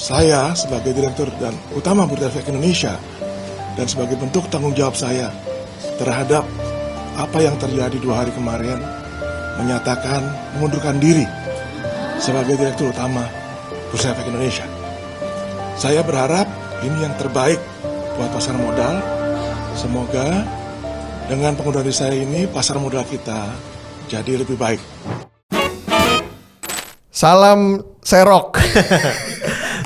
Saya sebagai Direktur dan Utama Bursa Efek Indonesia dan sebagai bentuk tanggung jawab saya terhadap apa yang terjadi 2 hari kemarin menyatakan mengundurkan diri sebagai Direktur Utama Bursa Efek Indonesia. Saya berharap ini yang terbaik buat pasar modal. Semoga dengan pengunduran diri saya ini pasar modal kita jadi lebih baik. Salam serok.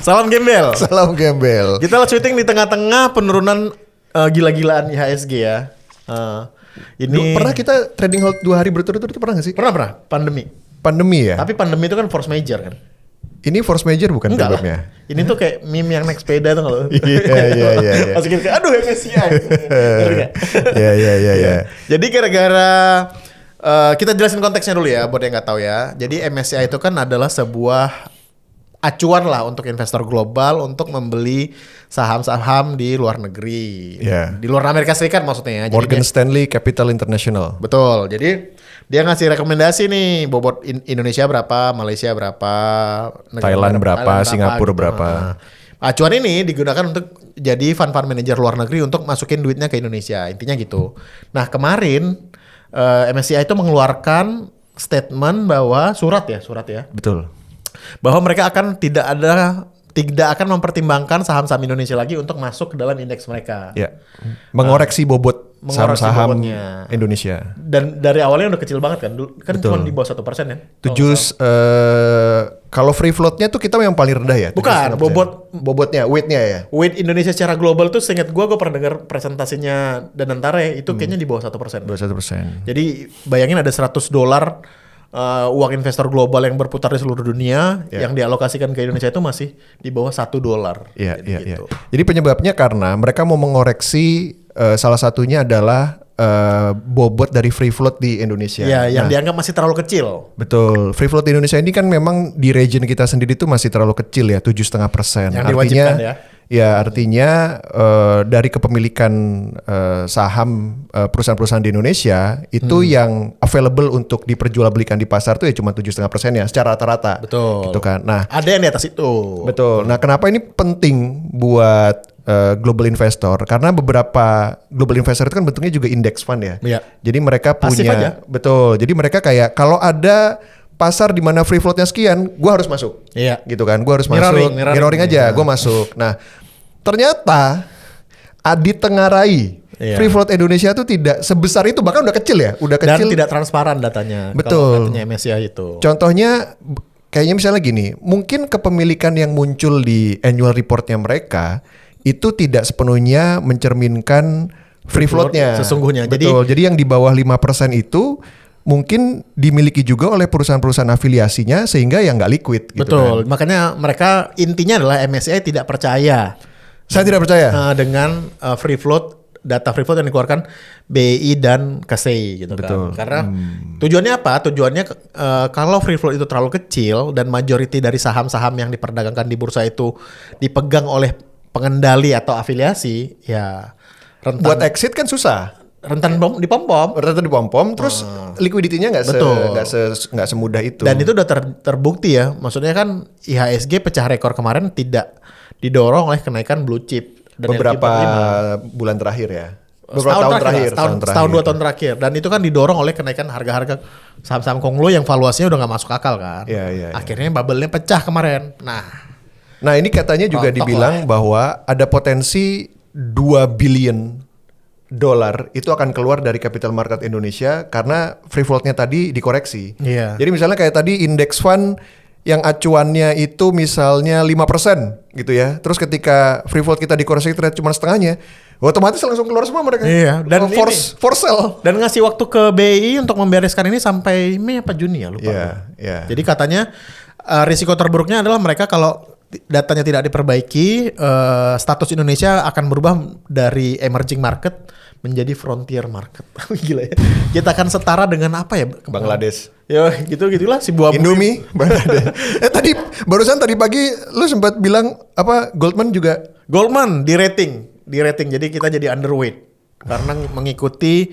Salam gembel. Salam gembel. Kita lagi syuting di tengah-tengah penurunan gila-gilaan IHSG ya. Ini Pernah kita trading hold 2 hari berturut-turut, pernah gak sih? pernah pandemi. Pandemi ya? Tapi pandemi itu kan force major kan. Ini force major bukan Enggak lah. penyebabnya? Ini tuh kayak meme yang naik sepeda tuh kalau. Iya. Masukin kayak aduh MSCI. Ngerti nggak? Iya. Jadi gara-gara kita jelasin konteksnya dulu ya buat yang nggak tahu ya. Jadi MSCI itu kan adalah sebuah acuan lah untuk investor global untuk membeli saham-saham di luar negeri. Yeah. Di luar Amerika Serikat maksudnya ya. Jadi Morgan Stanley Capital International. betul. Jadi dia ngasih rekomendasi nih bobot Indonesia berapa, Malaysia berapa, Thailand berapa, Singapura berapa. Acuan ini digunakan untuk jadi fund manager luar negeri untuk masukin duitnya ke Indonesia. Intinya gitu. Nah kemarin MSCI itu mengeluarkan statement bahwa surat ya. Betul. Bahwa mereka tidak akan mempertimbangkan saham-saham Indonesia lagi untuk masuk ke dalam indeks mereka. Ya. Mengoreksi bobot saham-saham bobotnya. Indonesia. Dan dari awalnya udah kecil banget kan. Kan Betul. cuma di bawah 1% ya. Kalau free floatnya tuh kita yang paling rendah ya? Bukan, 7,5%. Bobotnya, weightnya ya? Weight Indonesia secara global tuh seingat gue pernah dengar presentasinya Danantara ya, itu kayaknya di bawah 1%. 21%. Jadi bayangin ada $100 uang investor global yang berputar di seluruh dunia yang dialokasikan ke Indonesia itu masih di bawah $1. Iya. Gitu. Jadi penyebabnya karena mereka mau mengoreksi salah satunya adalah bobot dari free float di Indonesia. Ya, yang dianggap masih terlalu kecil. Betul. Free float di Indonesia ini kan memang di region kita sendiri tuh masih terlalu kecil ya, 7,5%. Yang diwajibkan ya. Ya, artinya dari kepemilikan saham perusahaan-perusahaan di Indonesia itu yang available untuk diperjualbelikan di pasar tuh ya cuma 7,5% ya secara rata-rata. Betul. Gitu kan. Nah, Ada yang di atas itu. betul. Nah, kenapa ini penting buat global investor? Karena beberapa global investor itu kan bentuknya juga index fund ya. Iya. Jadi mereka Pasif punya aja. betul. Jadi mereka kayak kalau ada pasar di mana free floatnya sekian, gue harus masuk. Iya. Gitu kan, gue harus Mirroring. mirroring aja, gue masuk. Nah, ternyata ditengarai free float Indonesia tuh tidak sebesar itu, bahkan udah kecil ya, udah kecil. Dan tidak transparan datanya. Betul. Kalau datanya MSCI itu. Contohnya kayaknya misalnya gini, mungkin kepemilikan yang muncul di annual reportnya mereka itu tidak sepenuhnya mencerminkan free floatnya. Sesungguhnya. Betul. Jadi yang di bawah 5% itu mungkin dimiliki juga oleh perusahaan-perusahaan afiliasinya sehingga yang nggak liquid gitu. Betul. Kan. Makanya mereka intinya adalah MSCI tidak percaya Saya tidak percaya. dengan free float, data free float yang dikeluarkan BI dan KSEI gitu Betul. kan. Karena tujuannya apa? Tujuannya kalau free float itu terlalu kecil dan majority dari saham-saham yang diperdagangkan di bursa itu dipegang oleh pengendali atau afiliasi, ya rentan Buat exit kan susah. rentan dipom-pom. Rata di pom-pom, terus liquidity-nya Betul. nggak semudah itu. Dan itu udah terbukti ya. Maksudnya kan IHSG pecah rekor kemarin tidak didorong oleh kenaikan blue chip dan beberapa LQ45. bulan terakhir ya. Setahun 2 tahun terakhir. Dan itu kan didorong oleh kenaikan harga-harga saham-saham konglo yang valuasinya udah nggak masuk akal kan. Iya. Akhirnya bubble-nya pecah kemarin. Nah ini katanya juga Rontok dibilang bahwa ada potensi $2 billion itu akan keluar dari capital market Indonesia karena free floatnya tadi dikoreksi. Iya. Jadi misalnya kayak tadi index fund yang acuannya itu misalnya 5% gitu ya. Terus ketika free float kita dikoreksi ternyata cuma setengahnya, otomatis langsung keluar semua mereka. Iya, dan for sell. Dan ngasih waktu ke BI untuk membereskan ini sampai Mei apa Juni ya, lupa. Iya. Jadi katanya risiko terburuknya adalah mereka kalau datanya tidak diperbaiki, status Indonesia akan berubah dari emerging market menjadi frontier market. Gila ya. Kita akan setara dengan apa ya? Bangladesh. Ya gitulah si buah Indomie, Bangladesh. Barusan tadi pagi lu sempat bilang apa Goldman juga Goldman di rating. Jadi kita jadi underweight karena mengikuti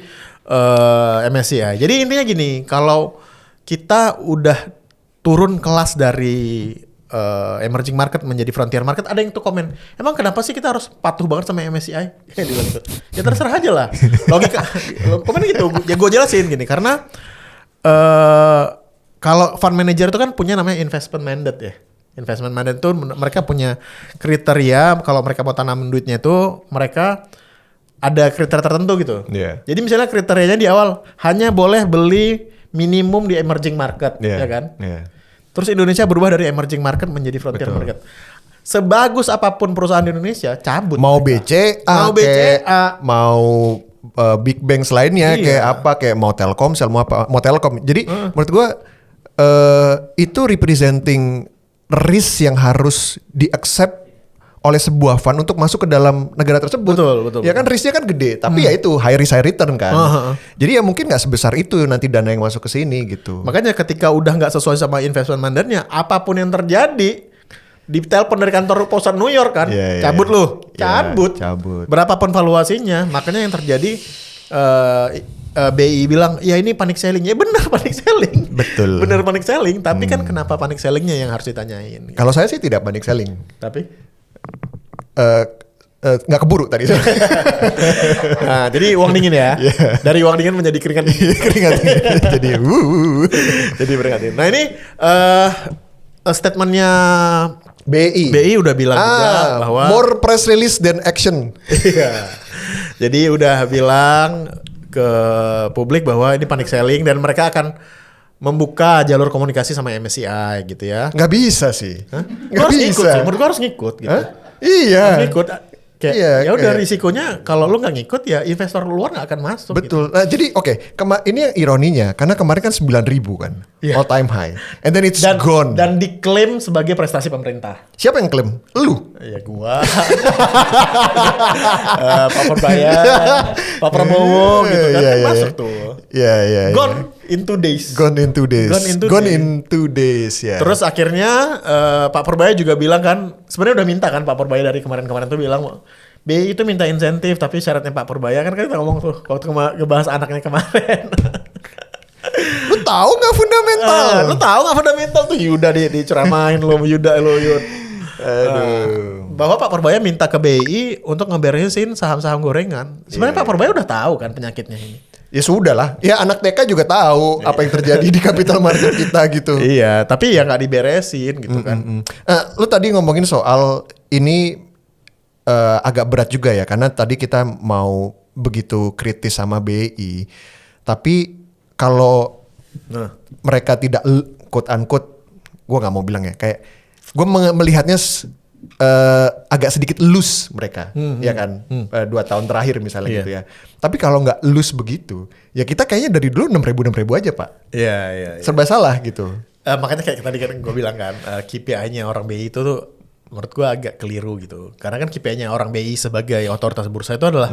MSCI. Jadi intinya gini, kalau kita udah turun kelas dari emerging market menjadi frontier market, ada yang tuh komen, emang kenapa sih kita harus patuh banget sama MSCI? Ya bilang gitu. Ya terserah aja lah. Logika komen gitu. Ya gue jelasin gini, karena kalau fund manager itu kan punya namanya investment mandate ya. Investment mandate itu mereka punya kriteria kalau mereka mau tanam duitnya itu mereka ada kriteria tertentu gitu. Iya. Jadi misalnya kriterianya di awal hanya boleh beli minimum di emerging market, ya kan? Yeah. Terus Indonesia berubah dari emerging market menjadi frontier Betul. market. Sebagus apapun perusahaan di Indonesia, cabut. Mau mereka. BCA, Mau BCA. kayak mau big bank lainnya, Iya. kayak apa, kayak mau Telkomsel, mau apa, mau Telkom. Jadi menurut gua itu representing risk yang harus di-accept oleh sebuah fund untuk masuk ke dalam negara tersebut. Betul. Ya kan risknya kan gede, tapi ya itu high risk high return kan. Jadi ya mungkin nggak sebesar itu nanti dana yang masuk ke sini gitu. Makanya ketika udah nggak sesuai sama investment mandate-nya, apapun yang terjadi, ditelepon dari kantor pusat New York kan, Iya, iya. cabut lu, Iya, cabut. cabut. Berapapun valuasinya, makanya yang terjadi BI bilang, ya ini panic selling. Ya benar panic selling. Betul. Benar panic selling, tapi kan kenapa panic sellingnya yang harus ditanyain. Kalau saya sih tidak panic selling. Tapi Nggak keburu tadi. nah, jadi uang dingin ya. Dari uang dingin menjadi keringat dingin. Keringat jadi Jadi keringat dingin. Nah, ini statementnya BI udah bilang juga bahwa more press release than action. Iya. Jadi udah bilang ke publik bahwa ini panic selling dan mereka akan membuka jalur komunikasi sama MSCI gitu ya. Nggak bisa sih. Gua Nggak harus ngikut bisa. sih. Menurut gua harus ngikut gitu. Hah? Iya. Harus ngikut. Kayak, Iya, ya udah kayak- risikonya kalau lu nggak ngikut ya investor luar nggak akan masuk. Betul. Nah, jadi oke, ini yang ironinya karena kemarin kan 9.000 kan. Iya. All time high. And then it's Dan gone. dan diklaim sebagai prestasi pemerintah. Siapa yang klaim? Lu. Ya gua, Pak Perbayan, Pak Prabowo gitu kan, Iya, kan iya, masuk iya. tuh. Iya, iya. Gone in 2 days. Gone in 2 days. Gone in 2 Gone days. in 2 days ya. Terus akhirnya Pak Purbaya juga bilang kan, sebenarnya udah minta kan Pak Purbaya dari kemarin-kemarin tuh bilang BI itu minta insentif tapi syaratnya Pak Purbaya kan kita ngomong tuh waktu ngebahas anaknya kemarin. Lu tahu nggak fundamental? Lu tahu nggak fundamental tuh Yuda diceramain lo Yuda lo Yud. Bahwa Pak Purbaya minta ke BI untuk ngeberesin saham-saham gorengan. Sebenarnya Pak Purbaya udah tahu kan penyakitnya ini. Ya sudah lah. Ya anak TK juga tahu apa yang terjadi di capital market kita gitu. Iya, tapi ya nggak diberesin gitu kan. Lu tadi ngomongin soal ini agak berat juga ya karena tadi kita mau begitu kritis sama BI. Tapi kalau mereka tidak quote unquote, gue nggak mau bilang ya kayak gue melihatnya agak sedikit loose mereka, ya kan 2 tahun terakhir misalnya Iya. gitu ya. Tapi kalau nggak loose begitu, ya kita kayaknya dari dulu 6.000 aja pak. Iya. Serba salah gitu. Makanya kayak tadi kan gue bilang kan KPI-nya orang BI itu tuh menurut gue agak keliru gitu. Karena kan KPI-nya orang BI sebagai otoritas bursa itu adalah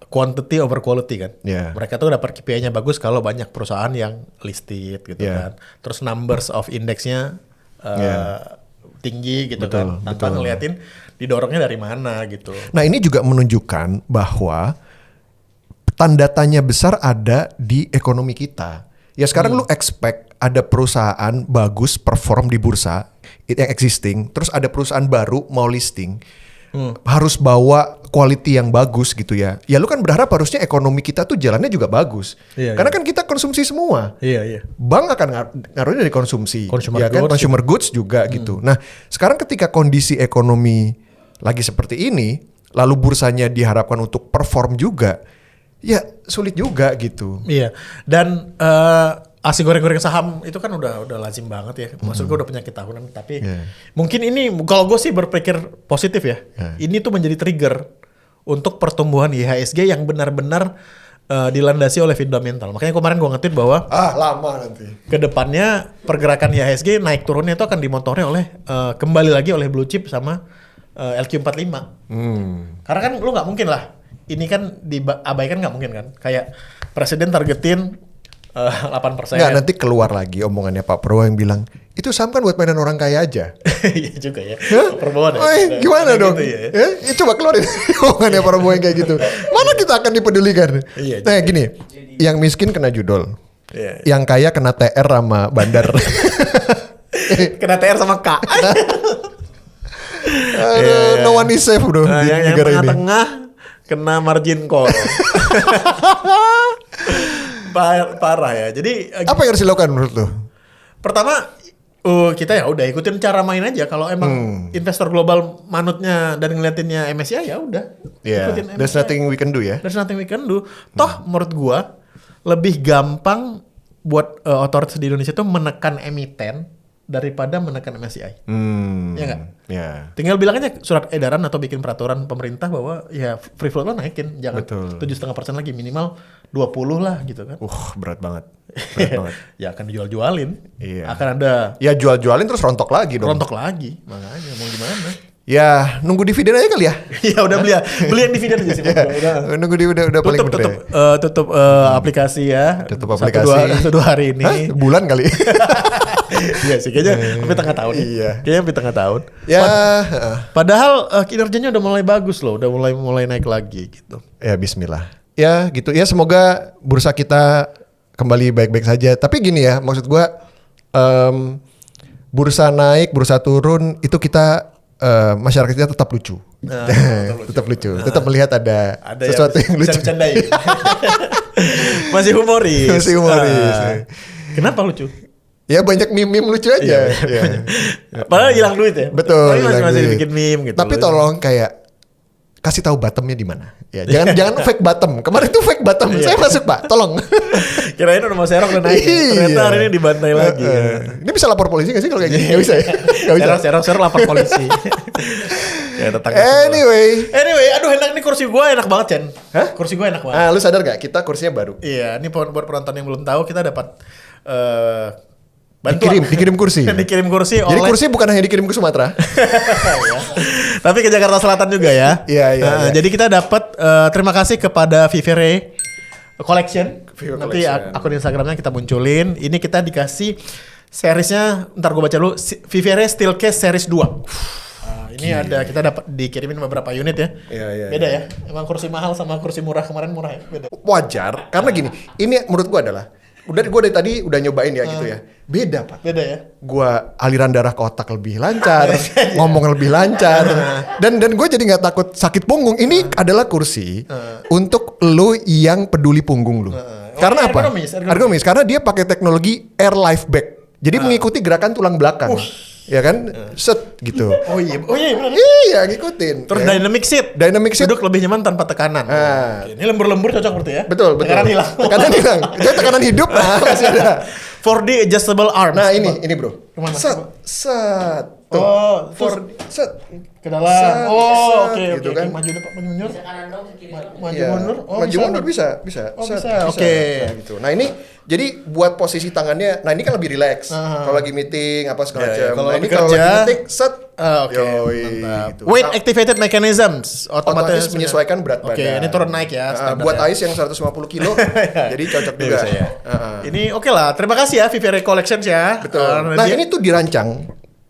quantity over quality kan. Yeah. Mereka tuh dapat KPI-nya bagus kalau banyak perusahaan yang listed gitu Yeah. kan. Terus numbers of index-nya tinggi gitu Betul, kan. Tanpa betul. ngeliatin didorongnya dari mana gitu. Nah ini juga menunjukkan bahwa tanda tanya besar ada di ekonomi kita. Ya sekarang lu expect ada perusahaan bagus perform di bursa yang existing, terus ada perusahaan baru mau listing, harus bawa quality yang bagus gitu ya. Ya lu kan berharap harusnya ekonomi kita tuh jalannya juga bagus. Iya, Karena iya. kan kita konsumsi semua. Iya. Bank akan ngaruhnya dari konsumsi, Consumer ya kan? goods Consumer goods juga gitu. Nah, sekarang ketika kondisi ekonomi lagi seperti ini, lalu bursanya diharapkan untuk perform juga, ya sulit juga gitu. Iya. Dan aksi goreng-goreng saham itu kan udah lazim banget ya. Maksud gue udah penyakit tahunan. Tapi mungkin ini kalau gue sih berpikir positif ya. Ini tuh menjadi trigger untuk pertumbuhan IHSG yang benar-benar dilandasi oleh fundamental. Makanya kemarin gue nge-tweet bahwa Lama nanti. kedepannya pergerakan IHSG naik turunnya itu akan dimotori oleh kembali lagi oleh blue chip sama LQ45. Karena kan lu nggak mungkin lah. Ini kan diabaikan nggak mungkin kan. Kayak presiden targetin 8%. Nggak, nanti keluar lagi omongannya Pak Prabowo yang bilang, itu saham kan buat mainan orang kaya aja. Iya juga ya. Prabowo ya. Gimana dong? Gitu ya. Ya, coba keluarin omongannya Pak Prabowo yang kayak gitu. Mana kita akan dipedulikan? Iya, Nah gini, yang miskin kena judol. Iya. Yang kaya kena TR sama bandar. Kena TR sama K. Aduh, no one is safe bro Nah, di yang negara ini. tengah-tengah kena margin call. Parah ya. Jadi Apa yang harus dilakukan menurut lo? pertama kita ya udah ikutin cara main aja. Kalau emang investor global manutnya dan ngeliatinnya MSCI ya udah. Yeah, Ikutin there's MSCI. nothing we can do ya. There's nothing we can do. Toh menurut gua lebih gampang buat otoritas di Indonesia tuh menekan emiten daripada menekan MSCI. Iya nggak? Ya. Tinggal bilang aja surat edaran atau bikin peraturan pemerintah bahwa ya free float lo naikin, jangan Betul. 7,5% lagi, minimal 20 lah gitu kan. Berat banget. Berat banget. Ya akan dijual-jualin. Iya. Akan ada Ya jual-jualin terus rontok lagi dong. rontok lagi. Makanya mau gimana? Ya nunggu dividen aja kali ya. Ya udah beli yang dividen aja sih. Udah. Nunggu dividen udah paling Tutup bener. tutup aplikasi ya. Tutup aplikasi. Satu dua hari ini. Hah? Bulan kali. Iya sih kayaknya sampai tengah tahun. Iya. Kayaknya sampai tengah tahun. Ya. Padahal kinerjanya udah mulai bagus loh, udah mulai naik lagi gitu. Ya Bismillah. Ya gitu. Ya semoga bursa kita kembali baik-baik saja. Tapi gini ya, maksud gua bursa naik, bursa turun itu kita masyarakat kita tetap lucu. Tetap lucu. Tetap melihat ada sesuatu yang lucu. Bercandai. Masih humoris. Masih humoris. Kenapa lucu? Ya banyak meme-meme lucu aja. Iya. Padahal hilang duit ya. Betul. Tapi hilang masih duit. bikin meme gitu. Tapi tolong kayak kasih tahu bottomnya di mana. Ya, jangan fake bottom. Kemarin tuh fake bottom. Saya masuk Pak, tolong. Kirain udah mau serok dan naik. Ya. Ternyata hari ini dibantai lagi. Ini bisa lapor polisi nggak sih kalau kayak gini? Nggak bisa ya? Nggak bisa. Serok lapor polisi. Ya tetangga. Anyway, Aduh enak nih kursi gua enak banget Chen. Hah? Kursi gua enak banget. lu sadar gak? Kita kursinya baru. Iya, ini buat penonton yang belum tahu kita dapat bantuan. Dikirim kursi. Dikirim kursi Jadi oleh kursi bukan hanya dikirim ke Sumatera. ya. Tapi ke Jakarta Selatan juga ya. Iya. Jadi kita dapat terima kasih kepada Vivere Collection. Vivere Nanti Collection. akun Instagramnya kita munculin. Ini kita dikasih seriesnya, ntar gue baca dulu. Vivere Steelcase Series 2. Ini ada kita dapat dikirimin beberapa unit ya. Iya. Beda ya. Emang kursi mahal sama kursi murah kemarin murah ya. Beda. Wajar, karena gini, ini menurut gua adalah gue dari tadi udah nyobain ya gitu ya. Beda Pak. Beda ya. Gua aliran darah ke otak lebih lancar, ngomong lebih lancar, dan gue jadi nggak takut sakit punggung. Ini adalah kursi untuk lo yang peduli punggung lo. Karena apa? Ergonomis. Karena dia pakai teknologi air life bag. Jadi mengikuti gerakan tulang belakang. Ya kan? Set gitu. Oh iya benar. Iya, ngikutin. Terus ya. dynamic seat. Dynamic seat. Duduk lebih nyaman tanpa tekanan. Ah. Oke, ini lembur-lembur cocok berarti ya. Betul. Tekanan hilang. Tekanan hilang. Jadi tekanan hidup masih ada. 4D adjustable arms. Nah, ini bro. Kemana? Set. Tuh. Oh, Set. ke dalam. Set, Oh, set, oke. gitu kan. Maju depan, maju mundur. Maju Iya. mundur. Oh, Maju mundur bisa. Oh, Set, bisa. Oke. Nah, gitu. Nah, ini jadi buat posisi tangannya, nah ini kan lebih rileks. Kalau lagi meeting apa segala Iya, iya. macam. Kalau Nah, ini lagi kalau kerja, lagi meeting set. Oke. Yoi, Mantap. gitu. Weight activated mechanisms. Otomatis menyesuaikan berat Oke, badan. ini turun naik ya. standar Buat ya. Ais yang 150 kilo, jadi cocok Iya, juga. bisa ya. Heeh. Ini oke lah. Terima kasih ya Vivere Collections ya. Betul. Nah, ini tuh dirancang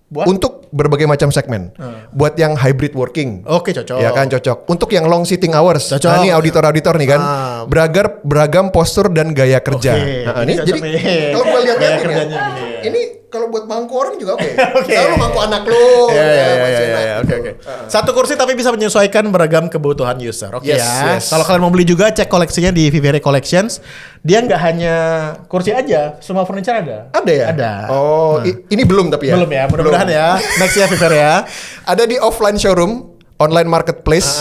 Buat? untuk berbagai macam segmen. Buat yang hybrid working. Oke, cocok. Ya kan cocok. Untuk yang long sitting hours. Cocok. Nah, ini auditor-auditor nih kan. Beragam postur dan gaya kerja. Oke, Nah, ini ini cocok jadi nih. kalau gue lihat Gaya ya, kerjanya gini. ini kalau buat mangku orang juga oke. Oke. Kalau mangku anak lu. masih enak Oke. gitu. Satu kursi tapi bisa menyesuaikan beragam kebutuhan user. Oke Yes, ya. yes. Kalau kalian mau beli juga cek koleksinya di Vivere Collections. Dia nggak hanya kursi aja, semua furniture ada. Ada ya? Ada. Oh, ini belum tapi ya? Belum ya, mudah-mudahan ya. Next ya Vivere ya. Ada di offline showroom, online marketplace.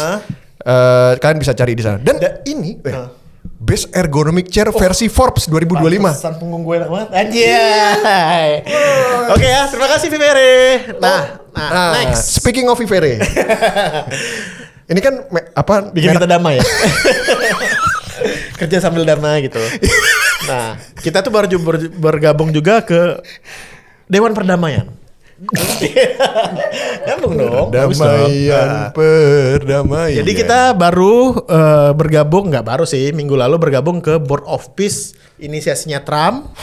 Kalian bisa cari di sana. Dan ini Best Ergonomic Chair versi Forbes 2025. Pantesan punggung gue enak banget. Anjay. Oke ya, terima kasih Vivere. Nah, next. Speaking of Vivere. Ini kan Bikin kita damai ya. Kerja sambil damai gitu. Nah, kita tuh baru bergabung juga ke Dewan Perdamaian. Nyambung dong. bagus dong. Perdamaian. Jadi kita baru bergabung, nggak baru sih, minggu lalu bergabung ke Board of Peace inisiasinya Trump.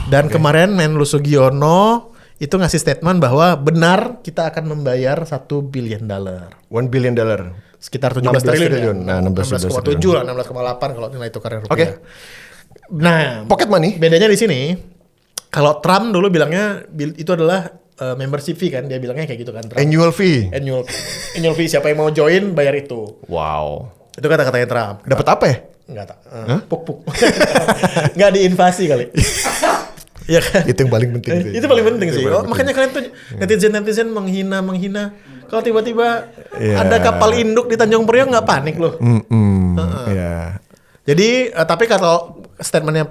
Dan kemarin Menlu Sugiono itu ngasih statement bahwa benar kita akan membayar $1 billion. $1 billion. Sekitar 17 16 triliun. triliun. Ya. Nah, 16,7 16,7 lah, 16,8 kalau nilai tukarnya rupiah. Oke. Nah, Pocket money. bedanya di sini Kalau Trump dulu bilangnya itu adalah membership fee kan, dia bilangnya kayak gitu kan. Trump. Annual fee. Annual fee, siapa yang mau join bayar itu. Wow. Itu kata-katanya Trump. Dapat apa ya? Enggak tak. Puk. Enggak diinvasi kali. Iya kan? Itu yang paling penting. Itu paling penting sih. Makanya kalian tuh netizen menghina. Kalau tiba-tiba ada kapal induk di Tanjung Priok nggak panik loh. Ya. Jadi tapi kalau statementnya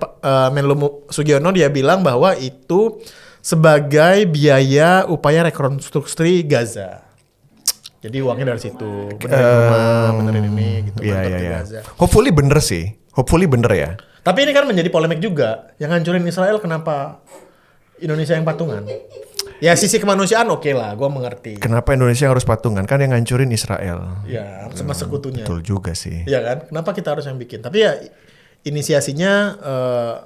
Menlu Sugiono dia bilang bahwa itu sebagai biaya upaya rekonstruksi Gaza. Jadi uangnya dari situ, benerin rumah, benerin ini gitu. Iya. Gaza. Hopefully bener sih. Hopefully bener ya. Tapi ini kan menjadi polemik juga. Yang hancurin Israel kenapa Indonesia yang patungan? Ya sisi kemanusiaan oke lah, gue mengerti. Kenapa Indonesia harus patungan? Kan yang ngancurin Israel. Ya sama sekutunya. Betul juga sih. Iya kan? Kenapa kita harus yang bikin? Tapi ya inisiasinya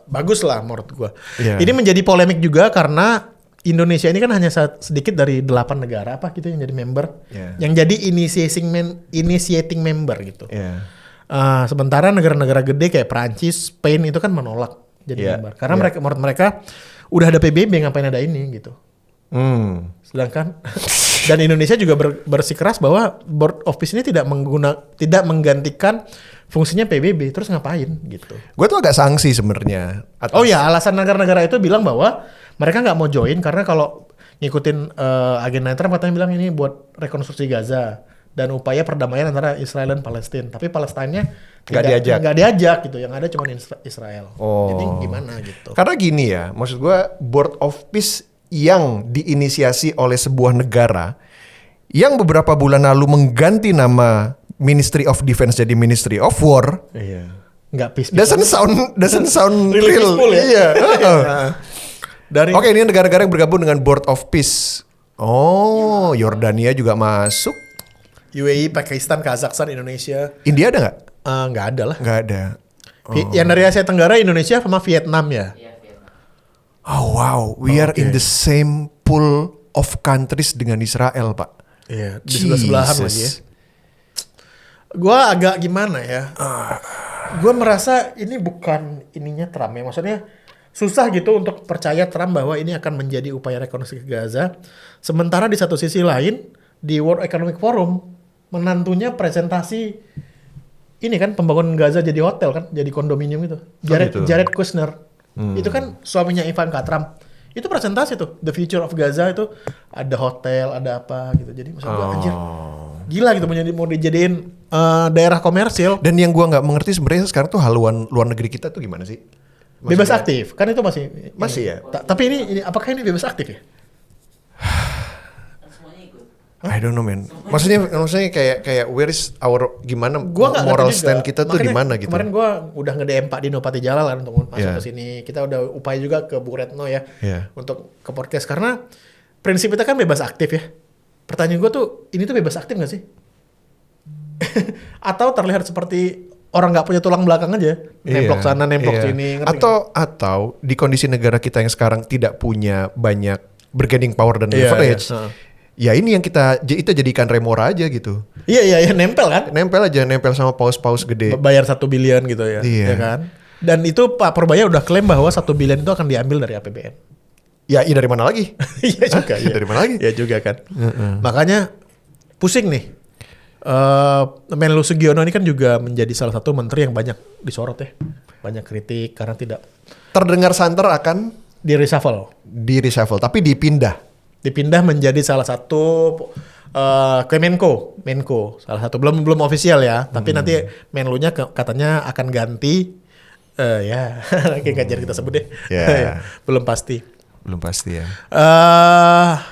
bagus lah menurut gue. Iya. Ini menjadi polemik juga karena Indonesia ini kan hanya sedikit dari 8 negara apa gitu yang jadi member. Iya. Yang jadi initiating member gitu. Iya. Sementara negara-negara gede kayak Prancis, Spain itu kan menolak jadi member. Karena mereka menurut mereka udah ada PBB ngapain ada ini gitu. Sedangkan dan Indonesia juga bersikeras bahwa Board of Peace ini tidak menggantikan fungsinya PBB, terus ngapain gitu. Gue tuh agak sanksi sebenarnya. Oh ya, alasan negara-negara itu bilang bahwa mereka nggak mau join karena kalau ngikutin agenda Trump katanya bilang ini buat rekonstruksi Gaza dan upaya perdamaian antara Israel dan Palestina. Tapi Palestinanya nggak diajak gitu, yang ada cuma Israel. Jadi gimana gitu. Karena gini ya, maksud gue Board of Peace yang diinisiasi oleh sebuah negara yang beberapa bulan lalu mengganti nama Ministry of Defense jadi Ministry of War. Iya. Nggak peace. Doesn't sound Really real. peaceful ya? Iya. Oke, ini negara-negara yang bergabung dengan Board of Peace. Oh, Yordania juga masuk. UAE, Pakistan, Kazakhstan, Indonesia. India ada nggak? Nggak ada lah. Nggak ada. Yang dari Asia Tenggara, Indonesia sama Vietnam ya. Oh wow, we are in the same pool of countries dengan Israel, Pak. Iya, di sebelah-sebelahan lagi ya. Gue agak gimana ya. Gue merasa ini bukan ininya Trump ya. Maksudnya susah gitu untuk percaya Trump bahwa ini akan menjadi upaya rekonstruksi Gaza. Sementara di satu sisi lain, di World Economic Forum, menantunya presentasi ini kan pembangunan Gaza jadi hotel kan, jadi kondominium itu. Jared Kushner. Itu kan suaminya Ivanka Trump. Itu presentasi tuh, The Future of Gaza itu ada hotel, ada apa gitu. Jadi maksud gue anjir, gila gitu mau dijadiin daerah komersil. Dan yang gua nggak mengerti sebenarnya sekarang tuh haluan luar negeri kita tuh gimana sih? Maksudnya, bebas aktif, kan itu masih ya. Tapi ini apakah ini bebas aktif ya? I don't know man. Maksudnya kayak where is our gimana moral stand kita tuh di mana gitu. Kemarin gue udah nge-DM Pak Dino Patijalal kan untuk masuk ke sini. Kita udah upaya juga ke Bu Retno ya untuk ke podcast karena prinsip kita kan bebas aktif ya. Pertanyaan gue tuh ini tuh bebas aktif nggak sih? Atau terlihat seperti orang nggak punya tulang belakang aja, nemplok sana nemplok sini. Atau di kondisi negara kita yang sekarang tidak punya banyak bargaining power dan leverage. Ya ini yang kita jadikan remora aja gitu. Iya nempel kan? Nempel sama paus-paus gede. Bayar 1 billion gitu ya, ya kan? Dan itu Pak Purbaya udah klaim bahwa 1 billion itu akan diambil dari APBN. Ya dari mana lagi? Iya juga. Dari mana lagi? Ya juga kan. Makanya pusing nih. Menlu Sugiono ini kan juga menjadi salah satu menteri yang banyak disorot ya. Banyak kritik karena tidak terdengar santer akan di reshuffle, tapi dipindah menjadi salah satu Menko, salah satu belum official ya, tapi nanti Menlunya katanya akan ganti kayak ngajar kita sebut deh. Belum pasti ya.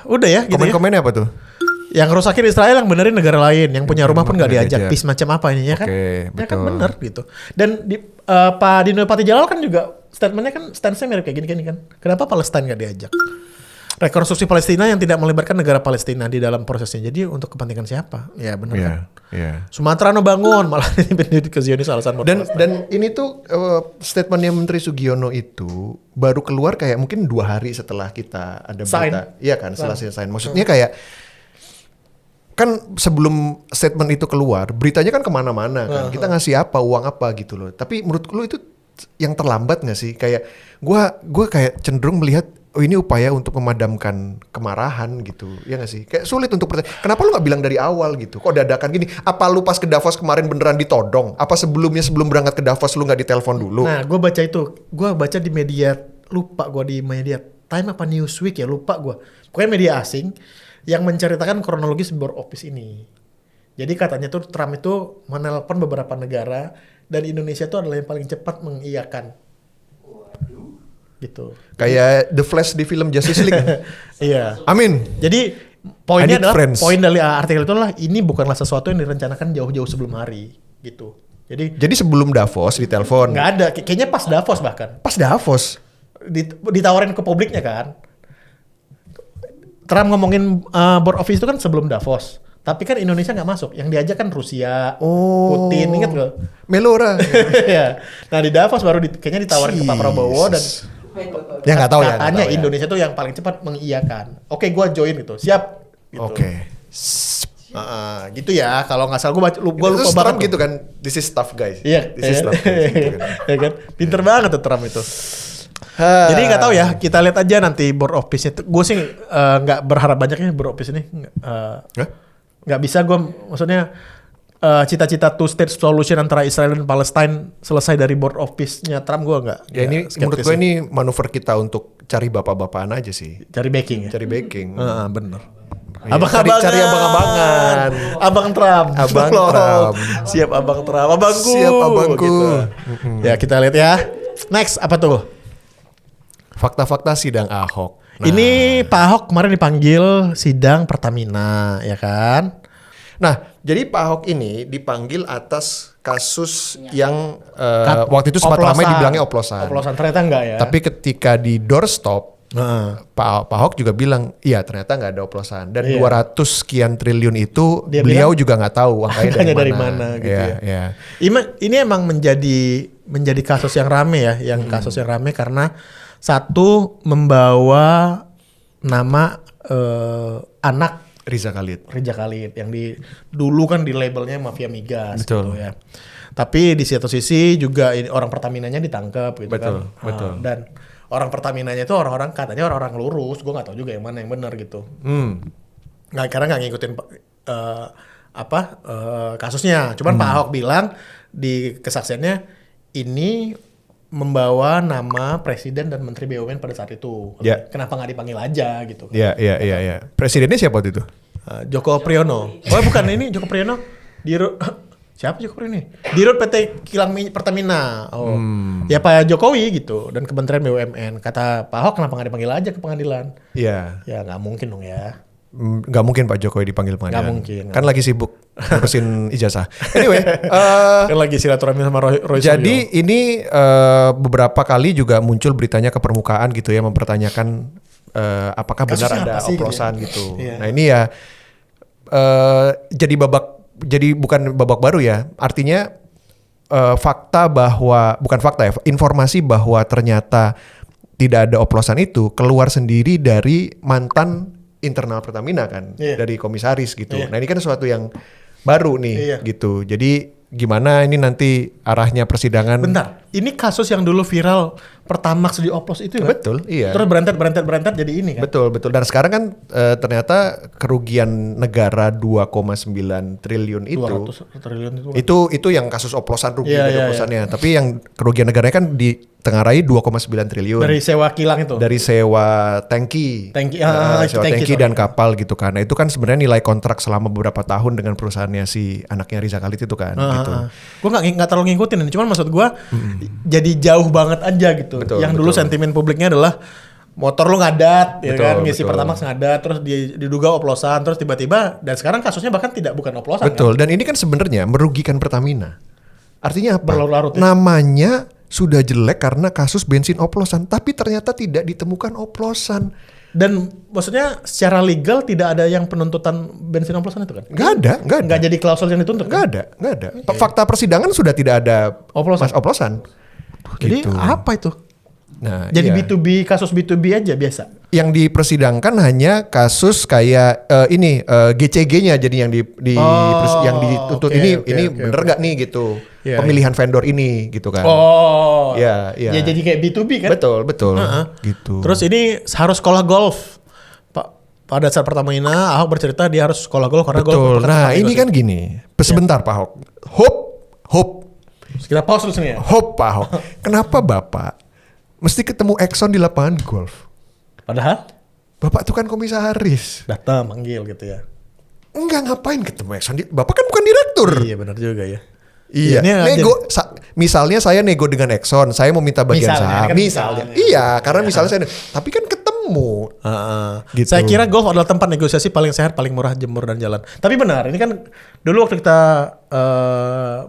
Udah ya gitu. Komen-komennya apa tuh? Yang rusakin Israel, yang benerin negara lain, yang punya rumah pun nggak diajak. Peace macam apa ini ya kan? Ya kan bener gitu. Dan Pak Dino Patijalal kan juga statementnya kan stance-nya mirip kayak gini kan. Kenapa Palestina nggak diajak? Rekonstruksi Palestina yang tidak melibatkan negara Palestina di dalam prosesnya. Jadi untuk kepentingan siapa? Ya benar kan. Sumatera no bangun malah ini ke Zionis alasan dan ini tuh statementnya Menteri Sugiono itu baru keluar kayak mungkin 2 hari setelah kita ada berita. Iya kan, setelah sign. Maksudnya kayak kan sebelum statement itu keluar, beritanya kan kemana-mana kan. Kita ngasih apa, uang apa gitu loh. Tapi menurut lu itu yang terlambat nggak sih? Kayak gue kayak cenderung melihat ini upaya untuk memadamkan kemarahan gitu, ya nggak sih? Kayak sulit untuk percaya. Kenapa lu nggak bilang dari awal gitu? Kok dadakan gini? Apa lu pas ke Davos kemarin beneran ditodong? Apa sebelum berangkat ke Davos lu nggak ditelepon dulu? Nah, gue baca di media, lupa gue di media Time apa Newsweek ya, lupa gue. Pokoknya media asing yang menceritakan kronologis board office ini. Jadi katanya tuh Trump itu menelpon beberapa negara dan Indonesia itu adalah yang paling cepat mengiyakan. Gitu. Kayak The Flash di film Justice League. Iya. Amin. Jadi poinnya I need adalah friends. poin dari artikel itu adalah ini bukanlah sesuatu yang direncanakan jauh-jauh sebelum hari gitu. Jadi sebelum Davos ditelepon. nggak ada, kayaknya pas Davos bahkan Pas Davos. ditawarin ke publiknya kan. Trump ngomongin board office itu kan sebelum Davos. Tapi kan Indonesia nggak masuk. Yang diajak kan Rusia, Putin, inget nggak? Melora. Ya. Nah di Davos baru kayaknya ditawarin ke Pak Prabowo dan Ya nggak tahu ya. katanya Indonesia tuh yang paling cepat mengiyakan. Oke, gue join gitu, siap. Gitu. Oke. Gitu ya. Kalau nggak salah gue lupa Terus banget Trump gitu kan. This is tough guys. Iya, This is tough guys. Gitu kan. ya kan? Pinter banget tuh Trump itu. Jadi nggak tahu ya, kita lihat aja nanti board office-nya. Gue sih nggak berharap banyak ya board office ini. Nggak bisa gue, maksudnya cita-cita two state solution antara Israel dan Palestine selesai dari board office-nya Trump, gue nggak. Ya ini menurut gue ini manuver kita untuk cari bapak-bapakan aja sih. Cari backing ya. Cari backing. Bener. Iya, cari abang-abangan. Abang Trump. Abang Loh, Trump. Siap abang Trump. Abangku. Siap abangku. Gitu. Ya kita lihat ya. Next apa tuh? Fakta-fakta sidang Ahok. Ini Pak Ahok kemarin dipanggil sidang Pertamina, ya kan? Nah, jadi Pak Ahok ini dipanggil atas kasus yang waktu itu sempat ramai dibilangnya oplosan. Oplosan ternyata enggak ya. Tapi ketika di doorstop, Pak Ahok juga bilang, iya ternyata nggak ada oplosan. Dan 200 sekian triliun itu Dia beliau juga nggak tahu angkanya dari mana gitu ya. Ya. Ini emang menjadi kasus yang rame ya, kasus yang rame karena satu membawa nama anak Riza Khalid yang dulu kan di labelnya mafia migas. Betul. Gitu ya. Tapi di satu sisi juga orang Pertaminanya ditangkap gitu Betul, kan. betul. Dan orang Pertaminanya itu katanya orang lurus, gue nggak tahu juga yang mana yang benar gitu. Karena nggak ngikutin kasusnya. Cuman Pak Ahok bilang di kesaksiannya ini membawa nama presiden dan menteri BUMN pada saat itu. Ya. Kenapa nggak dipanggil aja gitu? Iya. Presidennya siapa waktu itu? Joko Priyono. Oh bukan, ini Joko Priyono. Siapa Joko Priyono? Dirut PT Kilang Pertamina. Oh, ya Pak Jokowi gitu. Dan Kementerian BUMN. Kata Pak Ahok kenapa nggak dipanggil aja ke pengadilan? Iya. Ya nggak mungkin dong ya. Nggak mungkin Pak Jokowi dipanggil pengadilan. Nggak mungkin. Kan lagi sibuk ngurusin ijazah. Anyway, Kan lagi silaturahmi sama Roy jadi ini beberapa kali juga muncul beritanya ke permukaan gitu ya, mempertanyakan apakah benar Kasusnya ada apa sih, oplosan gitu gitu. ya? Iya. Nah ini ya jadi bukan babak baru ya. Artinya informasi bahwa ternyata tidak ada oplosan itu keluar sendiri dari mantan internal Pertamina kan, dari komisaris gitu. Nah ini kan sesuatu yang baru nih gitu. Jadi gimana ini nanti arahnya persidangan? Bentar, ini kasus yang dulu viral Pertamax di oplos itu ya? Betul, iya. Terus berantat jadi ini kan? Betul. Dan sekarang kan ternyata kerugian negara 2,9 triliun itu. 200 triliun itu. Itu yang kasus oplosan rugi Iya, dari iya, oplosannya. Tapi yang kerugian negaranya kan ditengarai 2,9 triliun. Dari sewa kilang itu? Dari sewa tangki. Sewa tangki dan kapal gitu kan. Nah itu kan sebenarnya nilai kontrak selama beberapa tahun dengan perusahaannya si anaknya Riza Khalid itu kan. Gitu. Gue nggak terlalu ngikutin ini. Cuman maksud gue jadi jauh banget aja gitu. Yang dulu sentimen publiknya adalah motor lu ngadat, ya kan, ngisi Pertamax ngadat, terus diduga oplosan, terus tiba-tiba, dan sekarang kasusnya bahkan bukan oplosan. Betul. Kan? Dan ini kan sebenarnya merugikan Pertamina. Artinya apa? Berlarut-larut ya? Namanya sudah jelek karena kasus bensin oplosan, tapi ternyata tidak ditemukan oplosan. Dan maksudnya secara legal tidak ada yang penuntutan bensin oplosan itu kan? Nggak ada. Nggak jadi klausul yang dituntut kan? Nggak ada. Fakta persidangan sudah tidak ada oplosan. Jadi Gitu. apa itu? Nah, Jadi iya. B2B, kasus B2B aja biasa? yang dipersidangkan hanya kasus kayak GCG-nya jadi yang yang dituntut ini bener nggak nih gitu. Iya, pemilihan vendor ini gitu kan. Oh. Ya. Ya jadi kayak B2B kan? Betul. Gitu. Terus ini harus sekolah golf. Pada saat Pertamina, Ahok bercerita dia harus sekolah golf karena golf. Betul. Nah, ini kan gini. Sebentar Pak Ahok. Hope. Kita pause dulu sini ya. Hope Pak Ahok. Kenapa Bapak mesti ketemu Exxon di lapangan golf? Padahal Bapak tuh kan komisaris. datang manggil gitu ya. Enggak, ngapain ketemu Exxon? Bapak kan bukan direktur. Iya benar juga ya. Iya. Misalnya saya nego dengan Exxon, saya mau minta bagian saham. Misalnya. Iya, karena misalnya saya. Tapi kan ketemu. Gitu. Saya kira golf adalah tempat negosiasi paling sehat, paling murah, jemur dan jalan. Tapi benar, ini kan dulu waktu kita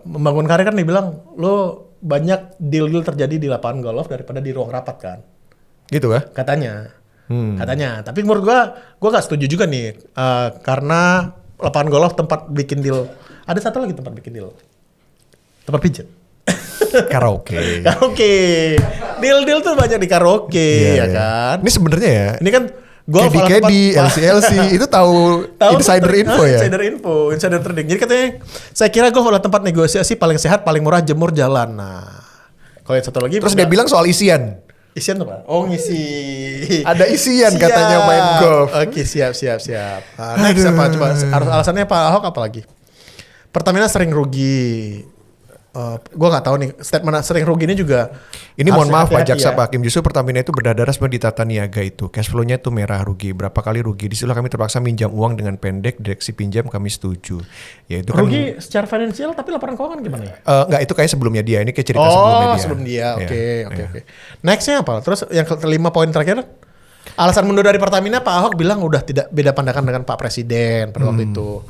membangun karir kan dibilang lo banyak deal-deal terjadi di lapangan golf daripada di ruang rapat kan. Gitu kan? Katanya. Tapi menurut gua gak setuju juga nih karena lapangan golf tempat bikin deal. Ada satu lagi tempat bikin deal. Tempat pijet. Karaoke. Deal tuh banyak di karaoke ya kan. Ini sebenarnya ya. Ini kan golf Caddy, LC itu tahu insider info ya. Insider trading. Jadi katanya saya kira golf adalah tempat negosiasi paling sehat, paling murah, jemur, jalan. Nah, kalau yang satu lagi. Terus dia bilang soal isian. Isian apa? Oh ngisi. Ada isian katanya main golf. Oke siap. Nah, next apa? Coba alasannya Pak Ahok apa lagi? Pertamina sering rugi. Gue nggak tahu nih statement sering rugi ini juga. Ini mohon maaf Pak Jaksa, ya. Pak Hakim, justru Pertamina itu berdarah sebenarnya di tata niaga itu. Cash flow-nya itu merah rugi. Berapa kali rugi? Disitulah kami terpaksa minjam uang dengan pendek, direksi pinjam kami setuju. Ya itu rugi kan, secara finansial tapi laporan keuangan gimana ya? Enggak, itu kayak sebelumnya dia. Ini kayak cerita sebelumnya dia. Sebelum dia. Oke. Nextnya apa? Terus yang kelima poin terakhir. Alasan mundur dari Pertamina, Pak Ahok bilang udah tidak beda pandangan dengan Pak Presiden pada waktu itu.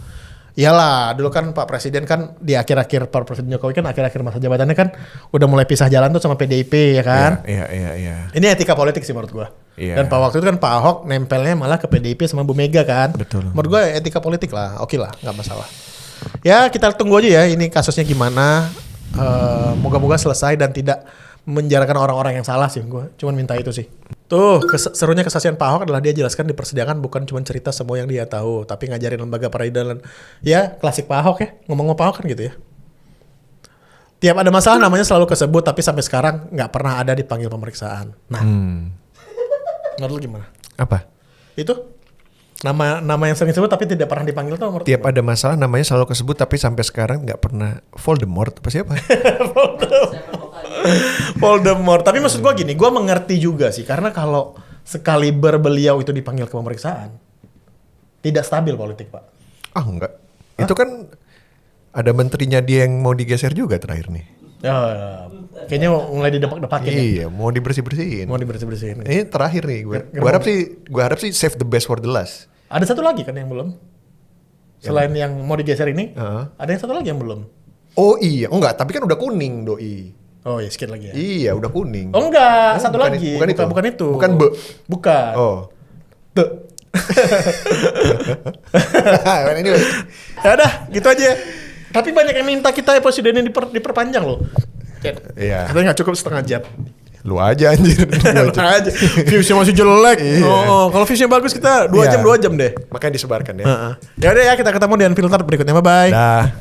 Iyalah, dulu kan Pak Presiden kan di akhir-akhir Pak Presiden Jokowi kan akhir-akhir masa jabatannya kan udah mulai pisah jalan tuh sama PDIP ya kan. Iya. Ini etika politik sih menurut gua. Iya. Dan waktu itu kan Pak Ahok nempelnya malah ke PDIP sama Bu Mega kan. Betul. Menurut gua etika politik lah, oke lah, nggak masalah. Ya kita tunggu aja ya ini kasusnya gimana. Moga-moga selesai dan tidak menjarakan orang-orang yang salah sih. Gua cuman minta itu sih. Tuh, serunya kesaksian Pak Ahok adalah dia jelaskan di persidangan bukan cuma cerita semua yang dia tahu, tapi ngajarin lembaga peradilan. Ya, klasik Pak Ahok ya. Ngomong-ngomong Pak Ahok kan gitu ya. Tiap ada masalah namanya selalu kesebut, tapi sampai sekarang nggak pernah ada dipanggil pemeriksaan. Nah, menurut lu gimana? Apa? Itu nama yang sering disebut tapi tidak pernah dipanggil tuh. Tiap ada masalah namanya selalu kesebut, tapi sampai sekarang nggak pernah Voldemort apa siapa? Voldemort. Tapi maksud gue gini, gue mengerti juga sih. Karena kalau sekaliber beliau itu dipanggil ke pemeriksaan, tidak stabil politik, Pak. Enggak. Itu kan ada menterinya dia yang mau digeser juga terakhir nih. Kayaknya mulai didepak-depakin. Iya, mau dibersih-bersihin. Ini terakhir nih. Gue harap sih save the best for the last. Ada satu lagi kan yang belum? Selain yang mau digeser ini, ada yang satu lagi yang belum. Oh iya, enggak. Tapi kan udah kuning, doi. Oh iya, sedikit lagi ya. Iya, udah kuning. Oh enggak, satu lagi. Bukan itu. Bukan be. Bukan. Oh. Anyway. Ya udah, gitu aja. Tapi banyak yang minta kita episode ini diperpanjang loh. Iya. Katanya nggak cukup setengah jam. Lu aja anjir. Lu aja. Viewsnya masih jelek. Iya. Kalau viewsnya bagus kita 2 jam deh. Makanya disebarkan ya. Ya udah ya, kita ketemu di Unfiltered berikutnya. Bye bye. Dah.